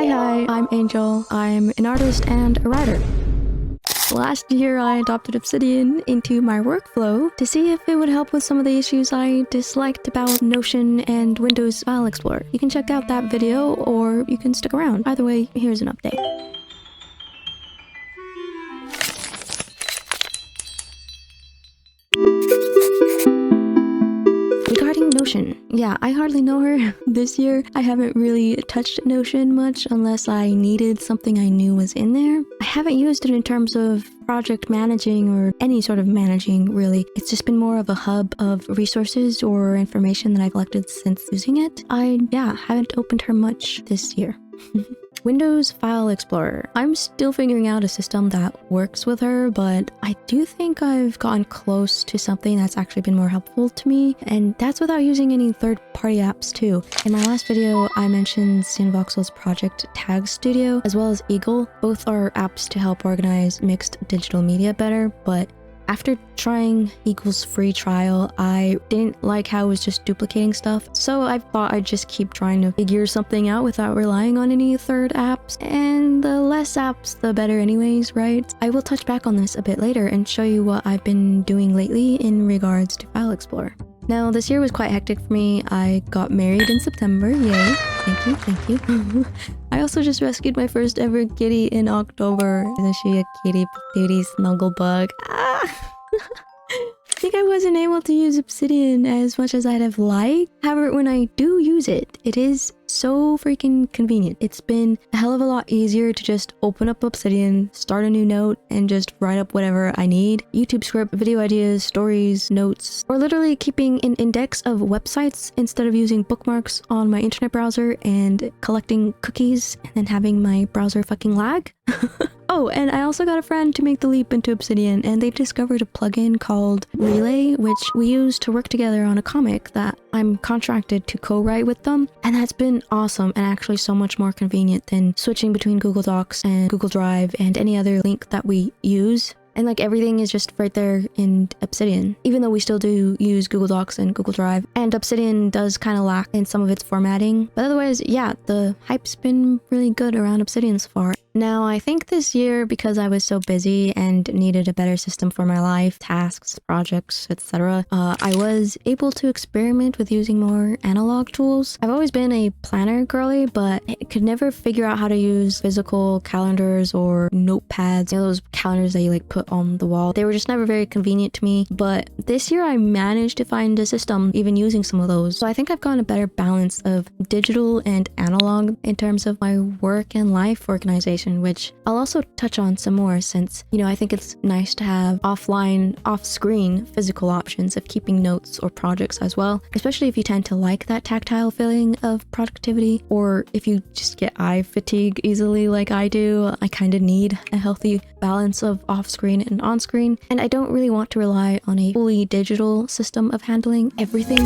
Hi, I'm Angel. I'm an artist and a writer. Last year, I adopted Obsidian into my workflow to see if it would help with some of the issues I disliked about Notion and Windows File Explorer. You can check out that video, or you can stick around. Either way, here's an update. Regarding Notion, yeah, I hardly know her. This year, I haven't really touched Notion much unless I needed something I knew was in there. I haven't used it in terms of project managing or any sort of managing, really. It's just been more of a hub of resources or information that I've collected since using it. I haven't opened her much this year. Windows File Explorer. I'm still figuring out a system that works with her, but I do think I've gotten close to something that's actually been more helpful to me, and that's without using any third-party apps too. In my last video, I mentioned Voxel's project Tag Studio, as well as Eagle. Both are apps to help organize mixed digital media better, but after trying Eagle's free trial, I didn't like how it was just duplicating stuff, so I thought I'd just keep trying to figure something out without relying on any third apps, and the less apps, the better anyways, right? I will touch back on this a bit later and show you what I've been doing lately in regards to File Explorer. Now, this year was quite hectic for me. I got married in September, yay. Thank you. I also just rescued my first ever kitty in October. Isn't she a cutie snuggle bug? I think I wasn't able to use Obsidian as much as I'd have liked. However, when I do use it, it is so freaking convenient. It's been a hell of a lot easier to just open up Obsidian, start a new note, and just write up whatever I need. YouTube script, video ideas, stories, notes, or literally keeping an index of websites instead of using bookmarks on my internet browser and collecting cookies and then having my browser fucking lag. Oh, and I also got a friend to make the leap into Obsidian, and they discovered a plugin called Relay, which we use to work together on a comic that I'm contracted to co-write with them, and that's been awesome and actually so much more convenient than switching between Google Docs and Google Drive and any other link that we use. And like everything is just right there in Obsidian, even though we still do use Google Docs and Google Drive. And Obsidian does kind of lack in some of its formatting. But otherwise, yeah, the hype's been really good around Obsidian so far. Now, I think this year, because I was so busy and needed a better system for my life, tasks, projects, etc., I was able to experiment with using more analog tools. I've always been a planner girly, but I could never figure out how to use physical calendars or notepads, you know, those calendars that you like put on the wall. They were just never very convenient to me, but this year I managed to find a system even using some of those. So I think I've gotten a better balance of digital and analog in terms of my work and life organization, which I'll also touch on some more since, you know, I think it's nice to have offline, off-screen physical options of keeping notes or projects as well, especially if you tend to like that tactile feeling of productivity, or if you just get eye fatigue easily like I do. I kind of need a healthy balance of off-screen and on-screen, and I don't really want to rely on a fully digital system of handling everything.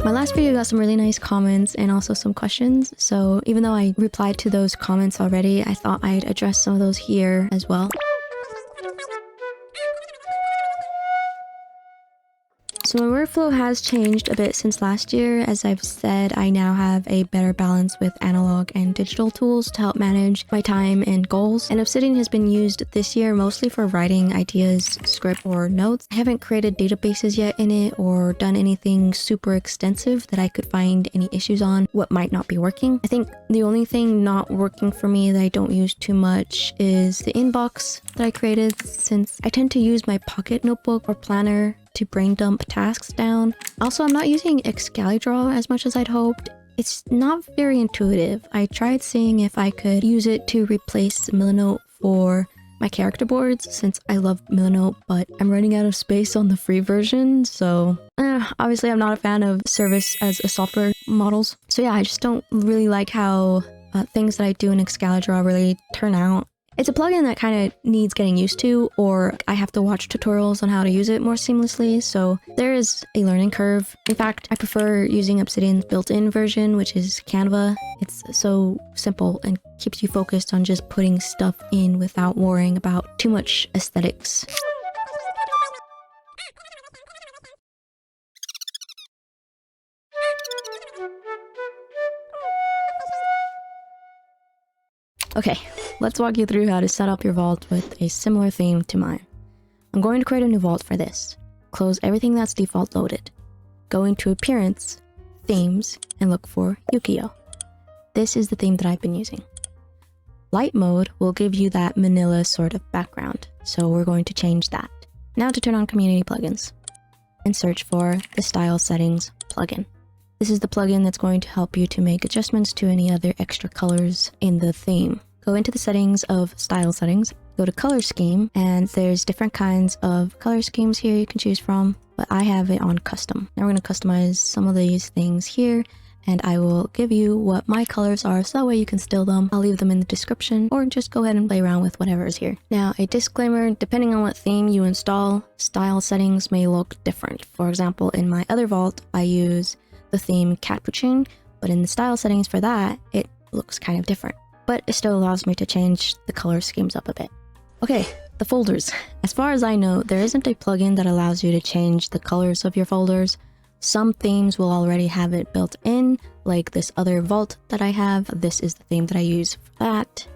My last video got some really nice comments and also some questions, so even though I replied to those comments already, I thought I'd address some of those here as well. So my workflow has changed a bit since last year. As I've said, I now have a better balance with analog and digital tools to help manage my time and goals. And Obsidian has been used this year mostly for writing ideas, script, or notes. I haven't created databases yet in it or done anything super extensive that I could find any issues on what might not be working. I think the only thing not working for me that I don't use too much is the inbox that I created, since I tend to use my pocket notebook or planner to brain dump tasks down. Also, I'm not using Excalibur as much as I'd hoped. It's not very intuitive. I tried seeing if I could use it to replace Milanote for my character boards, since I love Milanote, but I'm running out of space on the free version, so obviously I'm not a fan of service as a software models. So yeah, I just don't really like how things that I do in Excalibur really turn out. It's a plugin that kind of needs getting used to, or I have to watch tutorials on how to use it more seamlessly, so there is a learning curve. In fact, I prefer using Obsidian's built-in version, which is Canva. It's so simple and keeps you focused on just putting stuff in without worrying about too much aesthetics. Okay, let's walk you through how to set up your vault with a similar theme to mine. I'm going to create a new vault for this. Close everything that's default loaded. Go into Appearance, Themes, and look for 𝑒𝒸𝓃𝓈. This is the theme that I've been using. Light mode will give you that manila sort of background, so we're going to change that. Now to turn on community plugins and search for the style settings plugin. This is the plugin that's going to help you to make adjustments to any other extra colors in the theme. Go into the settings of style settings, go to color scheme, and there's different kinds of color schemes here you can choose from, but I have it on custom. Now we're going to customize some of these things here, and I will give you what my colors are so that way you can steal them. I'll leave them in the description, or just go ahead and play around with whatever is here. Now, a disclaimer, depending on what theme you install, style settings may look different. For example, in my other vault, I use the theme Capuchin, but in the style settings for that, it looks kind of different. But it still allows me to change the color schemes up a bit. Okay, the folders. As far as I know, there isn't a plugin that allows you to change the colors of your folders. Some themes will already have it built in, like this other vault that I have. This is the theme that I use for that.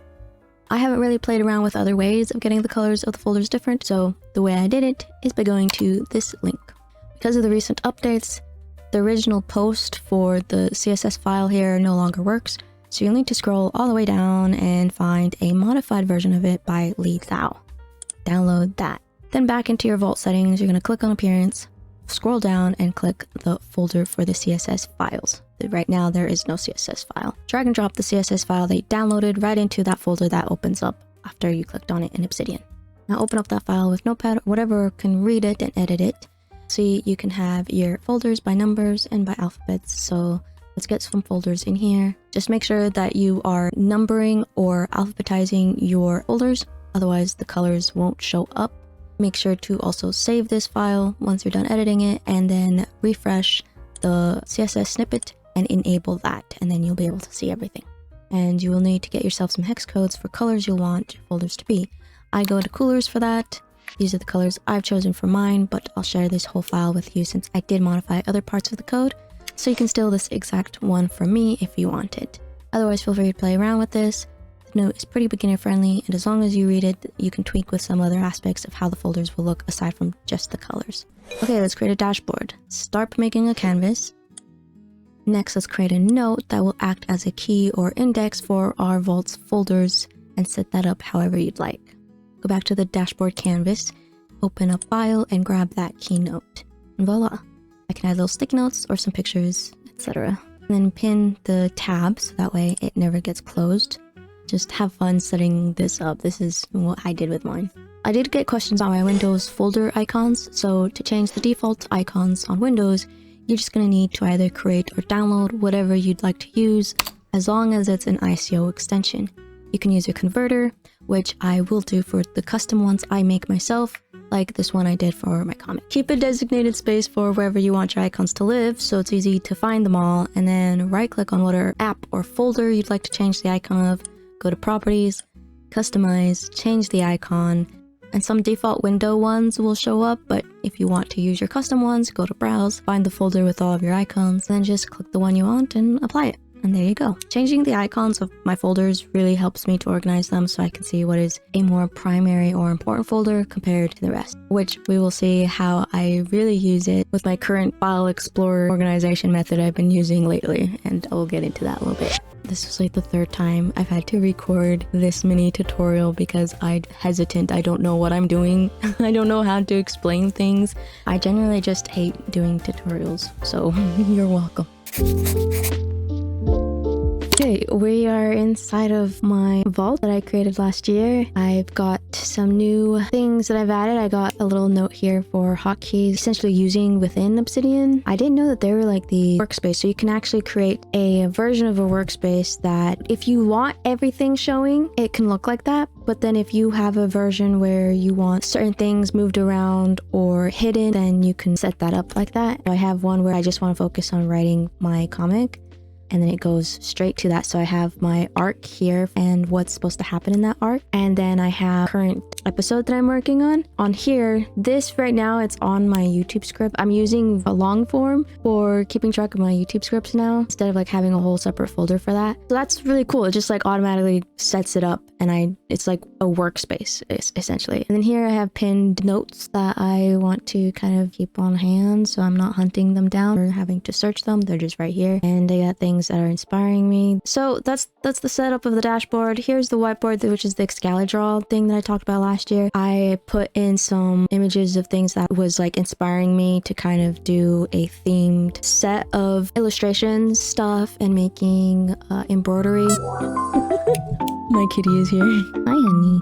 I haven't really played around with other ways of getting the colors of the folders different, so the way I did it is by going to this link. Because of the recent updates, the original post for the CSS file here no longer works, so you'll need to scroll all the way down and find a modified version of it by 𝒸𝓈. Download that. Then back into your vault settings, you're going to click on Appearance, scroll down and click the folder for the CSS files. Right now there is no CSS file. Drag and drop the CSS file that you downloaded right into that folder that opens up after you clicked on it in Obsidian. Now open up that file with Notepad or whatever can read it and edit it. See, you can have your folders by numbers and by alphabets. So let's get some folders in here. Just make sure that you are numbering or alphabetizing your folders, otherwise the colors won't show up. Make sure to also save this file once you're done editing it, and then refresh the CSS snippet and enable that, and then you'll be able to see everything. And you will need to get yourself some hex codes for colors you'll want your folders to be. I go to coolers for that. These are the colors I've chosen for mine, but I'll share this whole file with you since I did modify other parts of the code, so you can steal this exact one from me if you want it. Otherwise, feel free to play around with this. The note is pretty beginner friendly, and as long as you read it, you can tweak with some other aspects of how the folders will look aside from just the colors. Okay, let's create a dashboard. Start making a canvas. Next, let's create a note that will act as a key or index for our vault's folders and set that up however you'd like. Go back to the dashboard canvas, open up File, and grab that key note. And voila! I can add little sticky notes or some pictures, etc. And then pin the tab so that way it never gets closed. Just have fun setting this up. This is what I did with mine. I did get questions on my Windows folder icons, so to change the default icons on Windows, you're just going to need to either create or download whatever you'd like to use, as long as it's an ICO extension. You can use a converter, which I will do for the custom ones I make myself, like this one I did for my comic. Keep a designated space for wherever you want your icons to live, so it's easy to find them all, and then right-click on whatever app or folder you'd like to change the icon of. Go to Properties, Customize, change the icon, and some default window ones will show up, but if you want to use your custom ones, go to Browse, find the folder with all of your icons, then just click the one you want and apply it. And there you go. Changing the icons of my folders really helps me to organize them so I can see what is a more primary or important folder compared to the rest, which we will see how I really use it with my current file explorer organization method I've been using lately, and I will get into that a little bit. This was like the third time I've had to record this mini tutorial because I'm hesitant. I don't know what I'm doing. I don't know how to explain things. I generally just hate doing tutorials, so you're welcome. Okay, we are inside of my vault that I created last year. I've got some new things that I've added. I got a little note here for hotkeys, essentially using within Obsidian. I didn't know that they were like the workspace, so you can actually create a version of a workspace that if you want everything showing, it can look like that. But then if you have a version where you want certain things moved around or hidden, then you can set that up like that. I have one where I just want to focus on writing my comic. and then it goes straight to that. So I have my arc here and what's supposed to happen in that arc, and then I have current episode that I'm working on here. This right now, it's on my YouTube script. I'm using a long form for keeping track of my YouTube scripts now instead of like having a whole separate folder for that. So that's really cool. It just like automatically sets it up, and it's like a workspace essentially. And then here I have pinned notes that I want to kind of keep on hand, so I'm not hunting them down or having to search them. They're just right here, and I got things that are inspiring me. So that's the setup of the dashboard. Here's the whiteboard, which is the 𝒸𝓁𝓃𝓈 thing that I talked about last year. I put in some images of things that was like inspiring me to kind of do a themed set of illustrations stuff and making embroidery. My kitty is here. Hi, honey.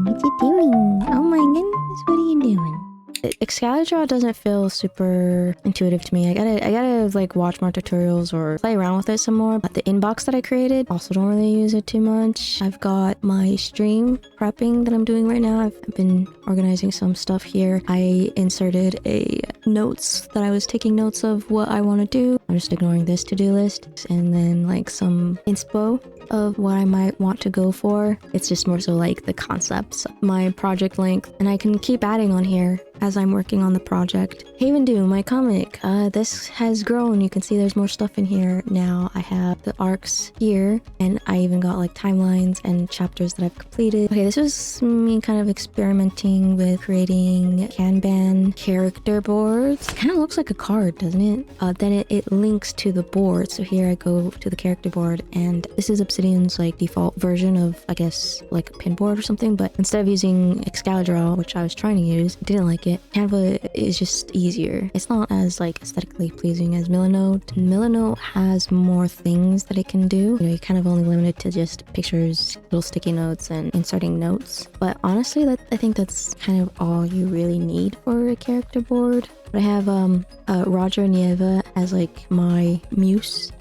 What you doing? Oh my goodness, what are you doing? 𝒸𝓁𝓃𝓈 doesn't feel super intuitive to me. I gotta like watch more tutorials or play around with it some more. But the inbox that I created, also don't really use it too much. I've got my stream prepping that I'm doing right now. I've been organizing some stuff here. I inserted a notes that I was taking notes of what I want to do. I'm just ignoring this to-do list, and then like some inspo of what I might want to go for. It's just more so like the concepts, my project length, and I can keep adding on here as I'm working on the project. 𝒸𝓃𝓈, my comic, this has grown. You can see there's more stuff in here now. I have the arcs here, and I even got like timelines and chapters that I've completed. Okay, this was me kind of experimenting with creating Kanban character boards. It kind of looks like a card, doesn't it? Then it links to the board. So here I go to the character board, and this is Obsidian's like default version of, I guess, like a pin board or something. But instead of using 𝒸𝓁𝓃𝓈, which I was trying to use, I didn't like it. Canva is just easier. It's not as like aesthetically pleasing as 𝒸𝓈𝓃𝓈. 𝒸𝓸𝓃𝓈 has more things that it can do. You know, you're kind of only limited to just pictures, little sticky notes, and inserting notes. But honestly, I think that's kind of all you really need for a character board. But I have 𝒸𝓁𝓃𝓈 as like my muse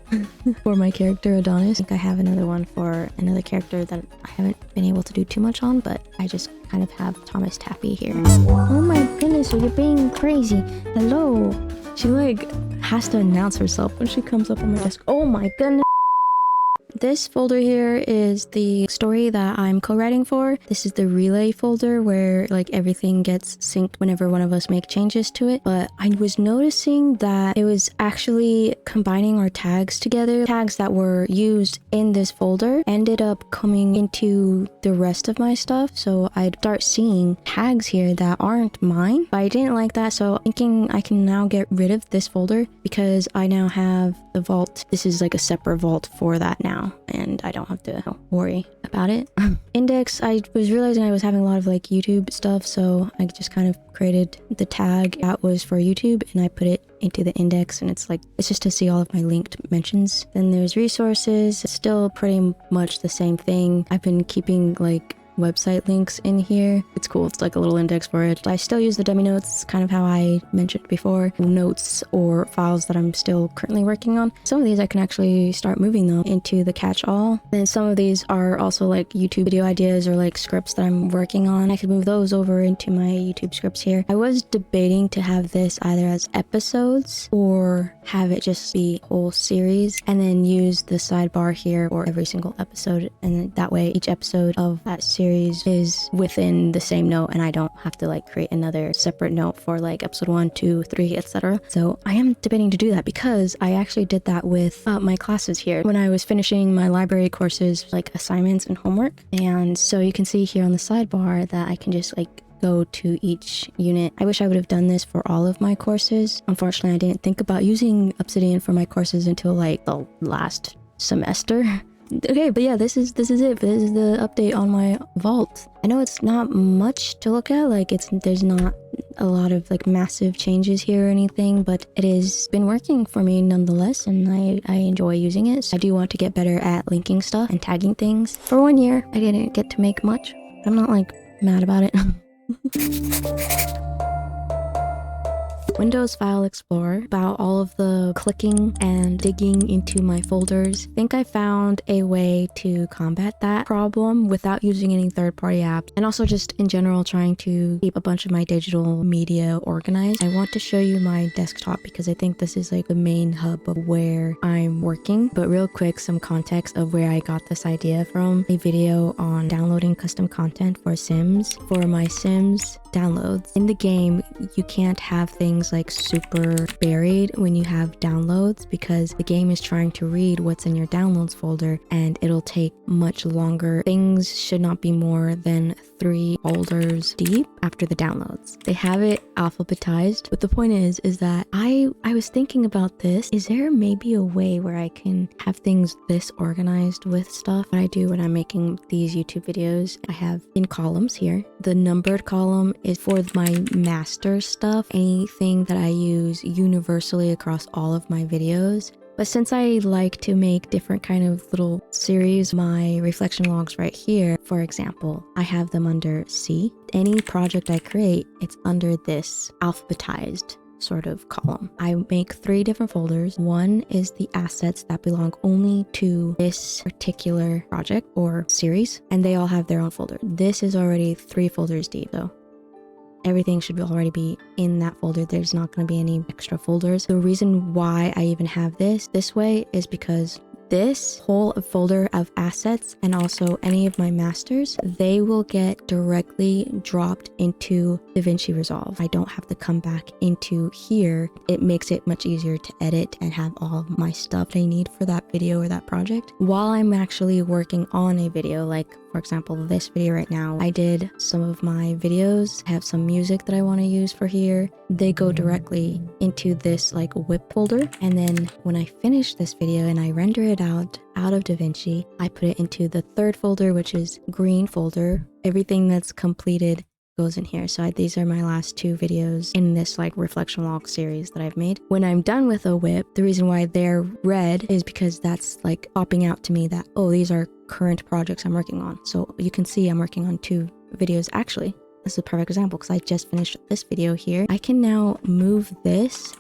for my character Adonis. I think I have another one for another character that I haven't been able to do too much on, but I just kind of have Thomas Tappy here. Oh my goodness, you're being crazy. Hello. She like has to announce herself when she comes up on my desk. Oh my goodness. This folder here is the story that I'm co-writing for. This is the relay folder where like everything gets synced whenever one of us make changes to it. But I was noticing that it was actually combining our tags together. Tags that were used in this folder ended up coming into the rest of my stuff. So I'd start seeing tags here that aren't mine. But I didn't like that, so thinking I can now get rid of this folder because I now have the vault. This is like a separate vault for that now, and I don't have to worry about it. Index, I was realizing I was having a lot of like YouTube stuff, so I just kind of created the tag that was for YouTube and I put it into the index, and it's just to see all of my linked mentions. Then there's resources. It's still pretty much the same thing. I've been keeping like website links in here. It's cool. It's like a little index for it. I still use the dummy notes, kind of how I mentioned before. Notes or files that I'm still currently working on. Some of these I can actually start moving them into the catch-all. Then some of these are also like YouTube video ideas or like scripts that I'm working on. I could move those over into my YouTube scripts here. I was debating to have this either as episodes or have it just be a whole series and then use the sidebar here for every single episode, and that way each episode of that series is within the same note and I don't have to like create another separate note for like episode 1, 2, 3, etc. So I am debating to do that because I actually did that with my classes here when I was finishing my library courses, like assignments and homework. And so you can see here on the sidebar that I can just like go to each unit. I wish I would have done this for all of my courses. Unfortunately, I didn't think about using Obsidian for my courses until like the last semester. Okay, but yeah, this is it. This is the update on my vault. I know it's not much to look at, like there's not a lot of like massive changes here or anything, but it has been working for me nonetheless, and I enjoy using it. So I do want to get better at linking stuff and tagging things. For 1 year, I didn't get to make much, but I'm not like mad about it. Windows File Explorer about all of the clicking and digging into my folders. I think I found a way to combat that problem without using any third-party apps, and also just in general trying to keep a bunch of my digital media organized. I want to show you my desktop because I think this is like the main hub of where I'm working. But real quick, some context of where I got this idea from: a video on downloading custom content for Sims. For my Sims downloads in the game, you can't have things like super buried when you have downloads because the game is trying to read what's in your downloads folder and it'll take much longer. Things should not be more than 3 folders deep after the downloads. They have it alphabetized, but the point is that I was thinking about this. Is there maybe a way where I can have things this organized with stuff? What I do when I'm making these YouTube videos, I have in columns here. The numbered column is for my master stuff, anything that I use universally across all of my videos. But since I like to make different kind of little series, my reflection logs right here, for example, I have them under C. Any project I create, it's under this alphabetized sort of column. I make 3 different folders. One is the assets that belong only to this particular project or series, and they all have their own folder. This is already 3 folders deep, so everything should already be in that folder. There's not going to be any extra folders. The reason why I even have this way is because this whole folder of assets and also any of my masters, they will get directly dropped into DaVinci Resolve. I don't have to come back into here. It makes it much easier to edit and have all of my stuff I need for that video or that project while I'm actually working on a video. Like, for example, this video right now, I did some of my videos. I have some music that I want to use for here. They go directly into this like whip folder, and then when I finish this video and I render it out of DaVinci, I put it into the 3rd folder, which is green folder. Everything that's completed goes in here. So these are my last 2 videos in this like reflection log series that I've made. When I'm done with a whip, the reason why they're red is because that's like popping out to me that, oh, these are current projects I'm working on. So you can see I'm working on 2 videos. Actually, this is a perfect example because I just finished this video here. I can now move this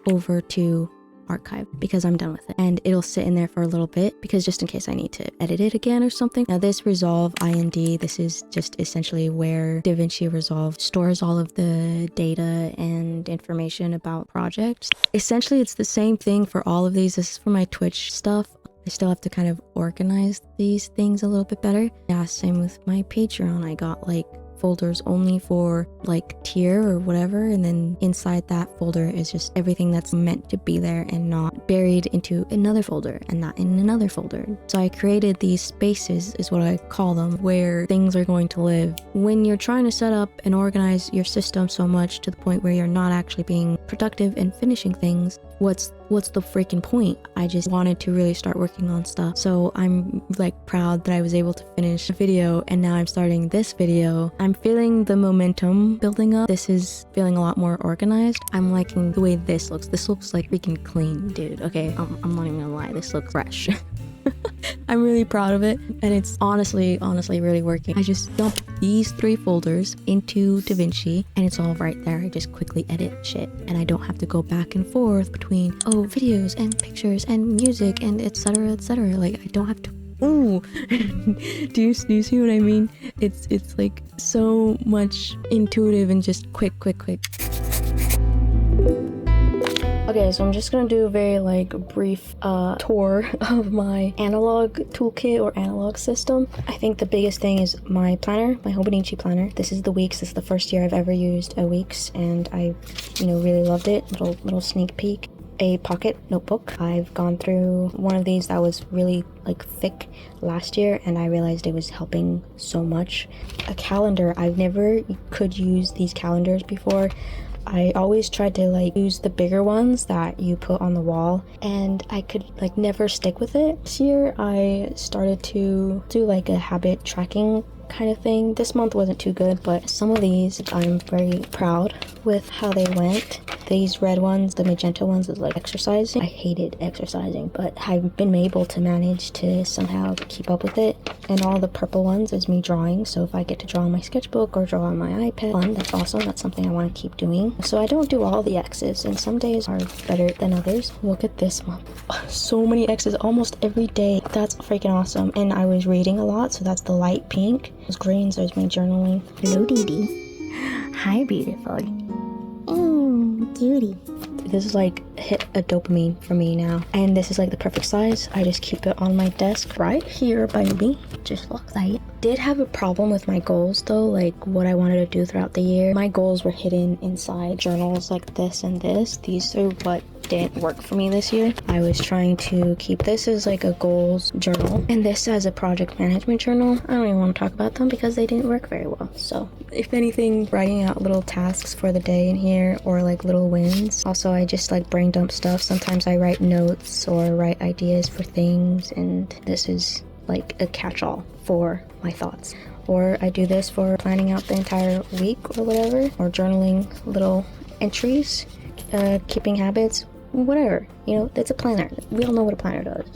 over to archive because I'm done with it, and it'll sit in there for a little bit because just in case I need to edit it again or something. Now this Resolve IND, this is just essentially where DaVinci Resolve stores all of the data and information about projects. Essentially it's the same thing for all of these. This is for my Twitch stuff. I still have to kind of organize these things a little bit better. Yeah, same with my Patreon. I got like folders only for like tier or whatever, and then inside that folder is just everything that's meant to be there and not buried into another folder and not in another folder. So I created these spaces, is what I call them, where things are going to live. When you're trying to set up and organize your system so much to the point where you're not actually being productive and finishing things, what's the freaking point? I just wanted to really start working on stuff. So I'm like proud that I was able to finish a video, and now I'm starting this video. I'm feeling the momentum building up. This is feeling a lot more organized. I'm liking the way this looks. This looks like freaking clean, dude. Okay, I'm not even gonna lie. This looks fresh. I'm really proud of it, and it's honestly really working. I just dumped these 3 folders into DaVinci and it's all right there. I just quickly edit shit and I don't have to go back and forth between videos and pictures and music and etc. Like, I don't have to. Ooh. do you see what I mean? It's like so much intuitive and just quick. Okay, so I'm just gonna do a very like brief tour of my analog toolkit or analog system. I think the biggest thing is my planner, my Hobonichi planner. This is the Weeks. This is the first year I've ever used a Weeks, and I, really loved it. Little sneak peek. A pocket notebook. I've gone through one of these that was really like thick last year, and I realized it was helping so much. A calendar. I've never could use these calendars before. I always tried to like use the bigger ones that you put on the wall, and I could like never stick with it. This year I started to do like a habit tracking kind of thing. This month wasn't too good, but some of these I'm very proud with how they went. These red ones, the magenta ones, is like exercising. I hated exercising, but I've been able to manage to somehow keep up with it. And all the purple ones is me drawing, so if I get to draw on my sketchbook or draw on my iPad, fun, that's awesome. That's something I want to keep doing. So I don't do all the X's, and some days are better than others. Look at this month. So many X's almost every day. That's freaking awesome. And I was reading a lot, so that's the light pink. Those greens, there's my journaling. Hello, Didi. Hi, beautiful. Cutie. This is like hit a dopamine for me now, and this is like the perfect size. I just keep it on my desk right here, baby. Just like that. Did have a problem with my goals though, like what I wanted to do throughout the year. My goals were hidden inside journals like this and this. These are what didn't work for me this year. I was trying to keep this as like a goals journal and this as a project management journal. I don't even want to talk about them because they didn't work very well. So if anything, writing out little tasks for the day in here or like little wins. Also, I just like brain dump stuff. Sometimes I write notes or write ideas for things, and this is like a catch-all for my thoughts. Or I do this for planning out the entire week or whatever, or journaling little entries, keeping habits, whatever, you know, it's a planner. We all know what a planner does.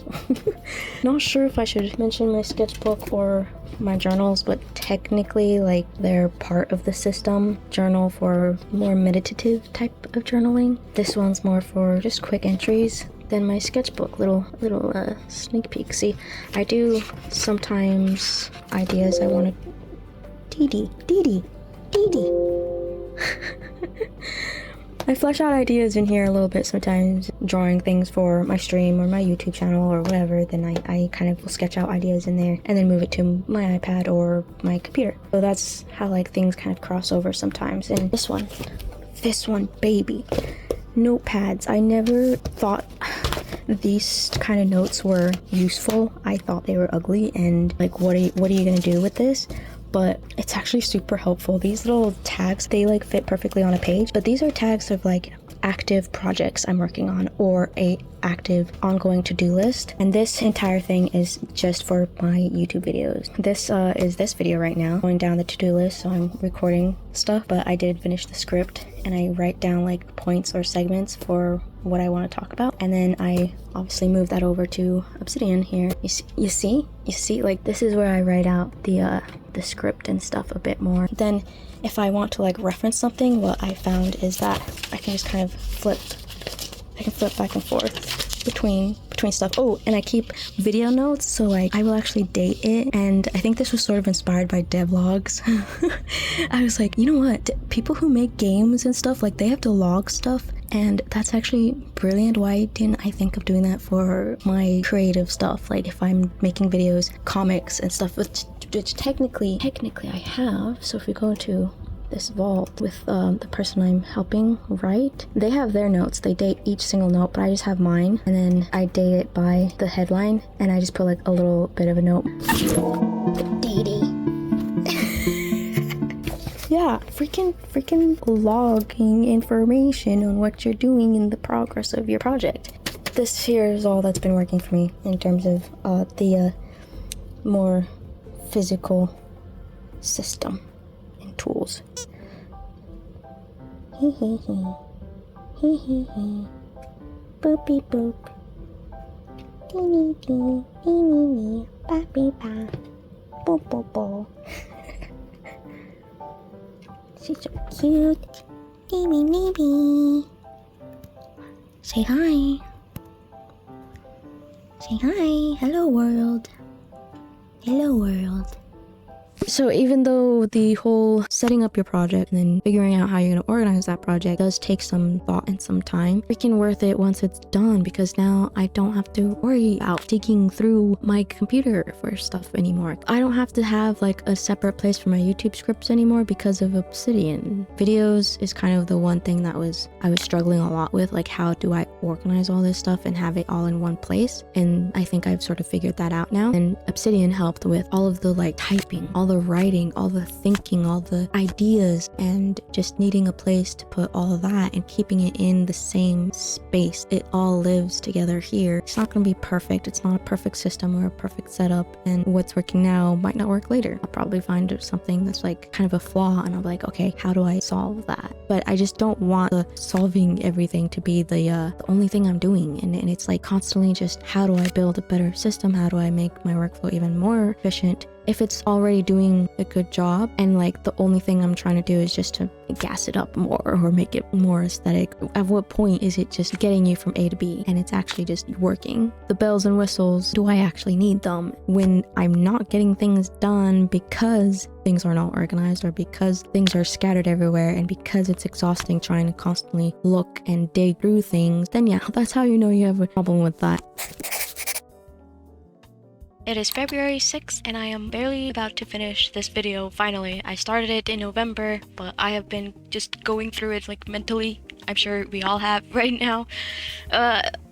Not sure if I should mention my sketchbook or my journals, but technically like they're part of the system. Journal for more meditative type of journaling. This one's more for just quick entries. Then my sketchbook, little sneak peek. See, I do sometimes ideas I want to Didi. I flesh out ideas in here a little bit sometimes, drawing things for my stream or my YouTube channel or whatever. Then I kind of will sketch out ideas in there and then move it to my iPad or my computer. So that's how like things kind of cross over sometimes. And this one, baby. Notepads. I never thought these kind of notes were useful. I thought they were ugly and like what are you gonna do with this? But it's actually super helpful. These little tags, they like fit perfectly on a page, but these are tags of like active projects I'm working on or a active ongoing to-do list. And this entire thing is just for my YouTube videos. This is this video right now, going down the to-do list, so I'm recording stuff, but I did finish the script and I write down like points or segments for what I want to talk about, and then I obviously move that over to Obsidian here. You see like this is where I write out the script and stuff a bit more. Then if I want to like reference something, what I found is that I can just kind of flip back and forth between stuff. Oh, and I keep video notes, so like I will actually date it, and I think this was sort of inspired by devlogs. I was like, you know what, people who make games and stuff, like they have to log stuff, and that's actually brilliant. Why didn't I think of doing that for my creative stuff? Like if I'm making videos, comics and stuff, which technically I have. So if we go to this vault with the person I'm helping write, they have their notes. They date each single note, but I just have mine, and then I date it by the headline, and I just put like a little bit of a note. Yeah, freaking logging information on what you're doing in the progress of your project. This here is all that's been working for me in terms of the more physical system and tools. Boopy boop. Dee dee dee ba bee ba. Boop boop boop. She's so cute. Baby. Say hi. Say hi. Hello world. Hello world. So even though the whole setting up your project and then figuring out how you're going to organize that project does take some thought and some time, freaking worth it once it's done, because now I don't have to worry about digging through my computer for stuff anymore. I don't have to have like a separate place for my YouTube scripts anymore because of Obsidian. Videos is kind of the one thing that I was struggling a lot with, like how do I organize all this stuff and have it all in one place? And I think I've sort of figured that out now. And Obsidian helped with all of the like typing, all the writing, all the thinking, all the ideas, and just needing a place to put all of that and keeping it in the same space. It all lives together here. It's not going to be perfect. It's not a perfect system or a perfect setup, and what's working now might not work later. I'll probably find something that's like kind of a flaw, and I'll be like, okay, how do I solve that? But I just don't want the solving everything to be the only thing I'm doing, and it's like constantly just, how do I build a better system? How do I make my workflow even more efficient? If it's already doing a good job and like the only thing I'm trying to do is just to gas it up more or make it more aesthetic, at what point is it just getting you from A to B and it's actually just working? The bells and whistles, do I actually need them when I'm not getting things done because things are not organized, or because things are scattered everywhere, and because it's exhausting trying to constantly look and dig through things? Then yeah, that's how you know you have a problem with that. It is February 6th and I am barely about to finish this video finally. I started it in November, but I have been just going through it like mentally. I'm sure we all have right now.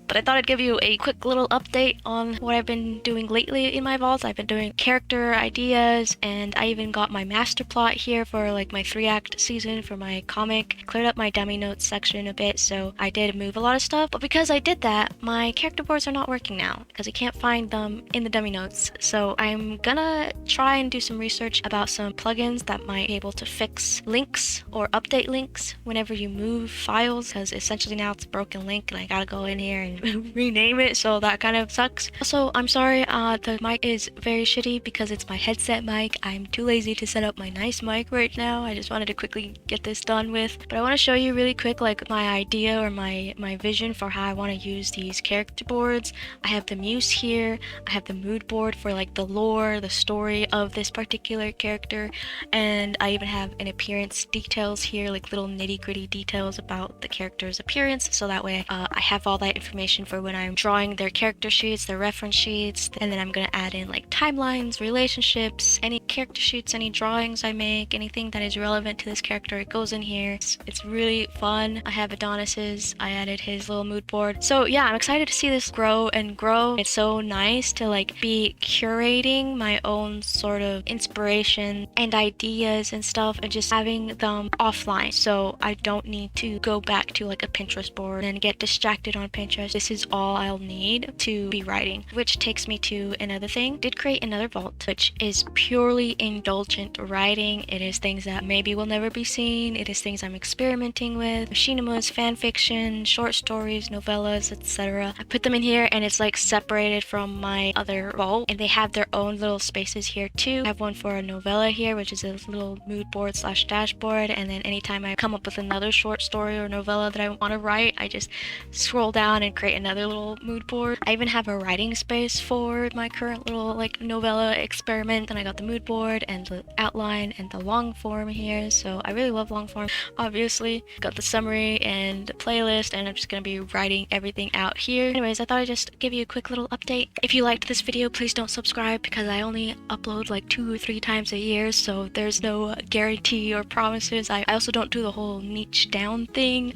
But I thought I'd give you a quick little update on what I've been doing lately in my vaults. I've been doing character ideas, and I even got my master plot here for like my 3-act season for my comic. Cleared up my dummy notes section a bit, so I did move a lot of stuff. But because I did that, my character boards are not working now because I can't find them in the dummy notes. So I'm gonna try and do some research about some plugins that might be able to fix links or update links whenever you move files, because essentially now it's a broken link and I gotta go in here and rename it, so that kind of sucks. Also, I'm sorry, the mic is very shitty because it's my headset mic. I'm too lazy to set up my nice mic right now. I just wanted to quickly get this done with. But I want to show you really quick like my idea or my vision for how I want to use these character boards. I have the muse here. I have the mood board for like the lore, the story of this particular character, and I even have an appearance details here, like little nitty-gritty details about the character's appearance, so that way I have all that information for when I'm drawing their character sheets, their reference sheets, and then I'm gonna add in like timelines, relationships, any character sheets, any drawings I make, anything that is relevant to this character, it goes in here. It's really fun. I have Adonis's, I added his little mood board. So yeah, I'm excited to see this grow and grow. It's so nice to like be curating my own sort of inspiration and ideas and stuff and just having them offline, so I don't need to go back to like a Pinterest board and get distracted on Pinterest. This is all I'll need to be writing, which takes me to another thing. Did create another vault, which is purely indulgent writing. It is things that maybe will never be seen. It is things I'm experimenting with. Machinima's fan fiction, short stories, novellas, etc. I put them in here and it's like separated from my other vault, and they have their own little spaces here too. I have one for a novella here, which is a little mood board slash dashboard, and then anytime I come up with another short story or novella that I want to write, I just scroll down and create another little mood board. I even have a writing space for my current little like novella experiment, and I got the mood board and the outline and the long form here, so I really love long form. Obviously got the summary and the playlist, and I'm just gonna be writing everything out here. Anyways, I thought I'd just give you a quick little update. If you liked this video, please don't subscribe because I only upload like 2 or 3 times a year, so there's no guarantee or promises. I also don't do the whole niche down thing.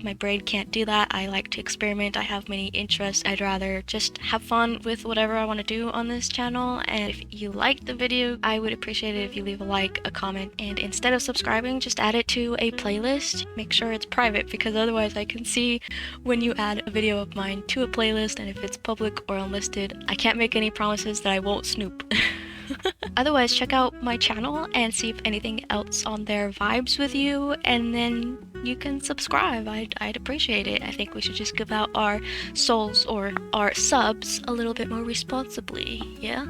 My brain can't do that. I like to experiment. I have many interests. I'd rather just have fun with whatever I want to do on this channel, and if you liked the video, I would appreciate it if you leave a like, a comment, and instead of subscribing, just add it to a playlist. Make sure it's private, because otherwise I can see when you add a video of mine to a playlist, and if it's public or unlisted, I can't make any promises that I won't snoop. Otherwise, check out my channel and see if anything else on there vibes with you, and then you can subscribe. I'd appreciate it. I think we should just give out our souls or our subs a little bit more responsibly, yeah?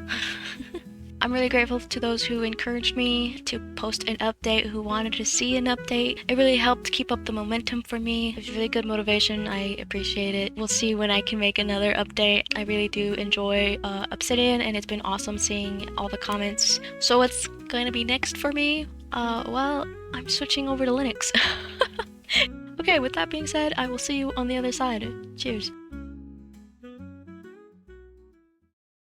I'm really grateful to those who encouraged me to post an update, who wanted to see an update. It really helped keep up the momentum for me. It was really good motivation. I appreciate it. We'll see when I can make another update. I really do enjoy Obsidian, and it's been awesome seeing all the comments. So what's going to be next for me? Well, I'm switching over to Linux. Okay, with that being said, I will see you on the other side. Cheers.